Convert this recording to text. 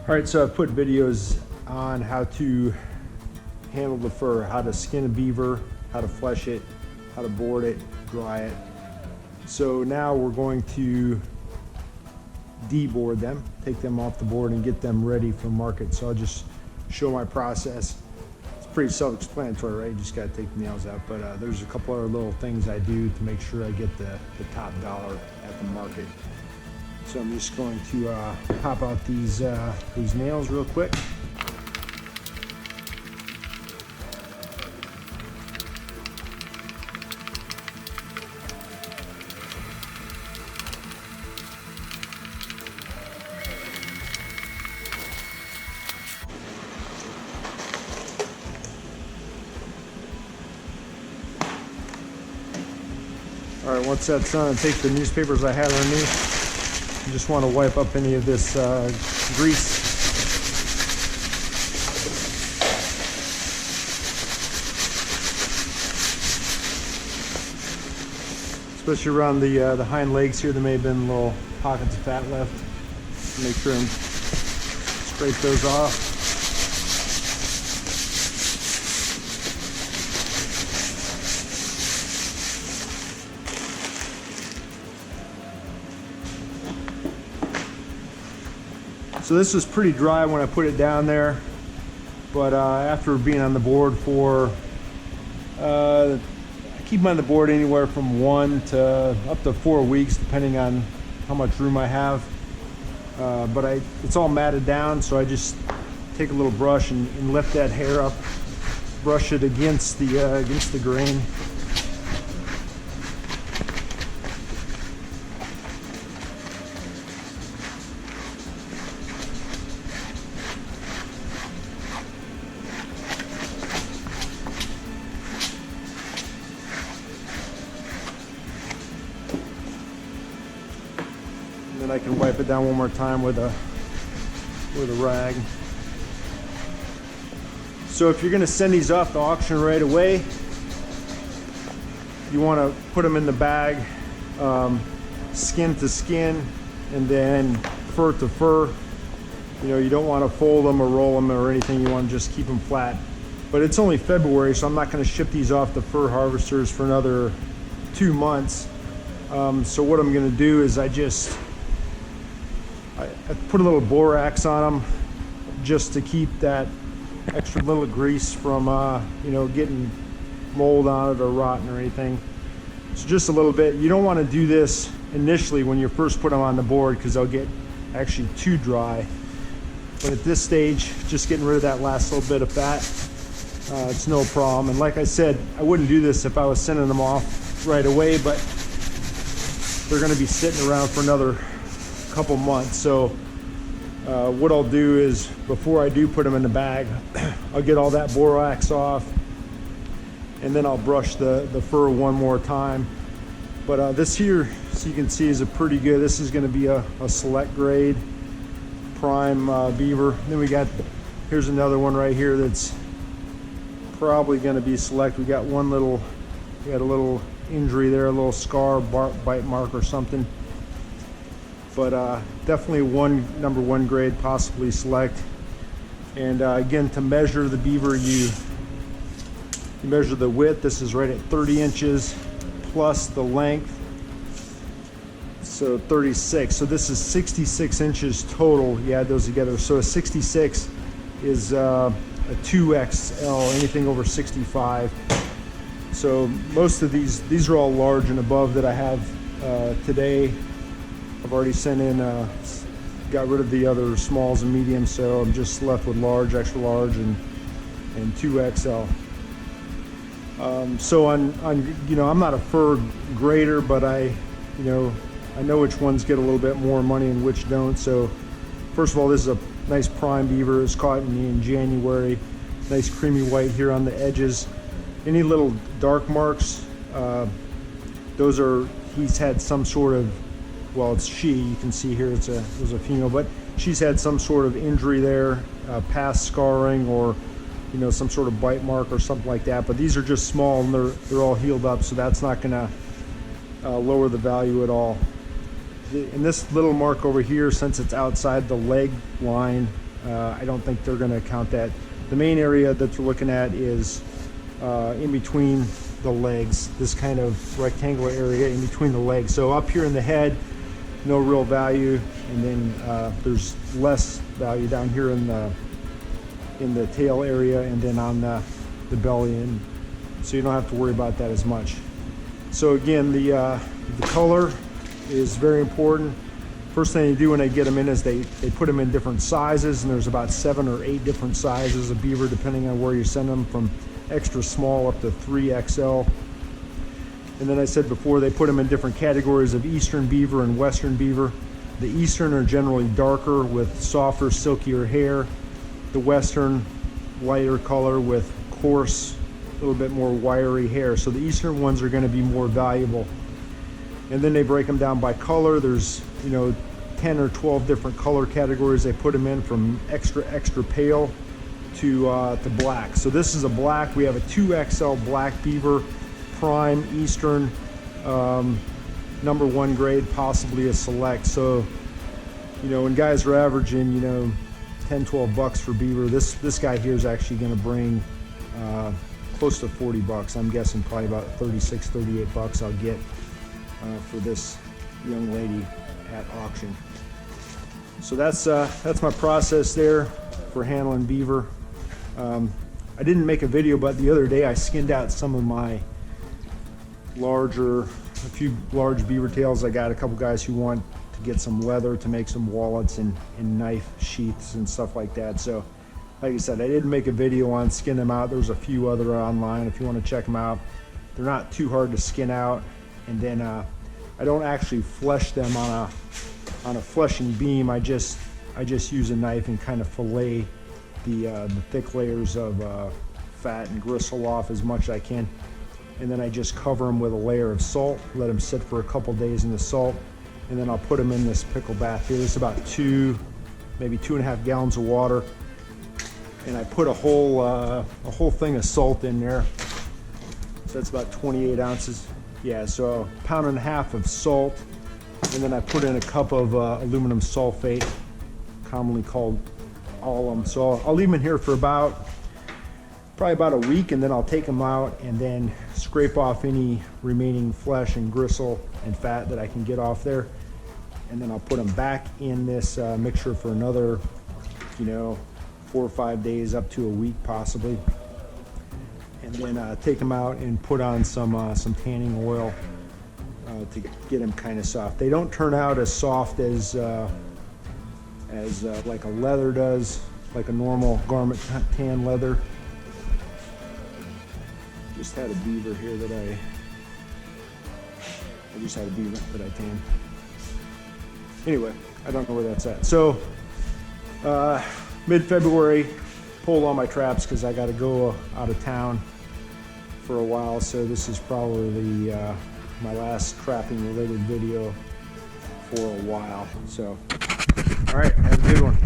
All right, so I've put videos on how to handle the fur, how to skin a beaver, how to flesh it, how to board it, dry it. So now we're going to deboard them, take them off the board and get them ready for market. So I'll just show my process. It's pretty self-explanatory, right? You just gotta take the nails out, but there's a couple other little things I do to make sure I get the top dollar at the market. So I'm just going to pop out these nails real quick. All right, once that's done, I take the newspapers I had underneath. You just want to wipe up any of this grease. Especially around the hind legs here, there may have been little pockets of fat left. Make sure and scrape those off. So this was pretty dry when I put it down there, but after being on the board for, I keep them on the board anywhere from 1 to up to 4 weeks, depending on how much room I have. But it's all matted down, so I just take a little brush and lift that hair up, brush it against the grain. Then I can wipe it down one more time with a rag. So if you're going to send these off to auction right away, you want to put them in the bag, skin to skin, and then fur to fur. You know, you don't want to fold them or roll them or anything. You want to just keep them flat. But it's only February, so I'm not going to ship these off to fur harvesters for another 2 months. So what I'm going to do is I put a little borax on them just to keep that extra little grease from you know, getting mold on it or rotting or anything. So just a little bit. You don't want to do this initially when you first put them on the board because they'll get actually too dry. But at this stage, just getting rid of that last little bit of fat, it's no problem. And like I said, I wouldn't do this if I was sending them off right away, but they're going to be sitting around for another couple months. So what I'll do is, before I do put them in the bag, I'll get all that borax off, and then I'll brush the fur one more time. But this here, so you can see, is a pretty good, this is going to be a select grade prime beaver. Then we got, here's another one right here that's probably going to be select. We got a little injury there, a little scar, bite mark or something. But definitely number one grade, possibly select. And again, to measure the beaver, you measure the width. This is right at 30 inches plus the length, so 36. So this is 66 inches total. You add those together. So a 66 is a 2XL, anything over 65. So most of these are all large and above that I have today. I've already sent in, got rid of the other smalls and mediums, so I'm just left with large, extra large, and 2XL. So you know, I'm not a fur grader, but I know which ones get a little bit more money and which don't. So first of all, this is a nice prime beaver. It's caught in January. Nice creamy white here on the edges. Any little dark marks, those are, he's had some sort of, well, it's she, you can see here it was a female, but she's had some sort of injury there, past scarring, or you know, some sort of bite mark or something like that. But these are just small and they're all healed up, so that's not gonna lower the value at all. And this little mark over here, since it's outside the leg line, I don't think they're going to count that. The main area that they're looking at is in between the legs, this kind of rectangular area in between the legs. So up here in the head, no real value, and then there's less value down here in the tail area, and then on the belly, and so you don't have to worry about that as much. So again, the color is very important. First thing you do when they get them in is they put them in different sizes, and there's about 7 or 8 different sizes of beaver depending on where you send them, from extra small up to 3XL. And then I said before, they put them in different categories of eastern beaver and western beaver. The eastern are generally darker with softer, silkier hair. The western, lighter color with coarse, a little bit more wiry hair. So the eastern ones are going to be more valuable. And then they break them down by color. There's 10 or 12 different color categories they put them in, from extra pale to black. So this is a black. We have a 2XL black beaver, prime eastern, #1 grade, possibly a select. So when guys are averaging 10, 12 bucks for beaver, this guy here is actually going to bring close to 40 bucks. I'm guessing probably about 36, 38 bucks I'll get for this young lady at auction. So that's my process there for handling beaver. I didn't make a video, but the other day I skinned out some of my a few large beaver tails. I got a couple guys who want to get some leather to make some wallets and knife sheaths and stuff like that. So like I said, I didn't make a video on skinning them out. There's a few other online if you want to check them out. They're not too hard to skin out. And then I don't actually flesh them on a fleshing beam. I just use a knife and kind of fillet the thick layers of fat and gristle off as much as I can. And then I just cover them with a layer of salt, let them sit for a couple days in the salt, and then I'll put them in this pickle bath here. This is about maybe 2.5 gallons of water, and I put a whole thing of salt in there. So that's about 28 ounces. Yeah, so 1.5 pounds of salt, and then I put in a cup of aluminum sulfate, commonly called alum. So I'll leave them in here for probably about a week, and then I'll take them out and then scrape off any remaining flesh and gristle and fat that I can get off there, and then I'll put them back in this mixture for another 4 or 5 days, up to a week possibly, and then take them out and put on some tanning oil to get them kind of soft. They don't turn out as soft as like a leather does, like a normal garment tan leather. Just had a beaver here that I tanned. Anyway, I don't know where that's at. So mid-February, pulled all my traps because I got to go out of town for a while. So this is probably my last trapping related video for a while. So all right, have a good one.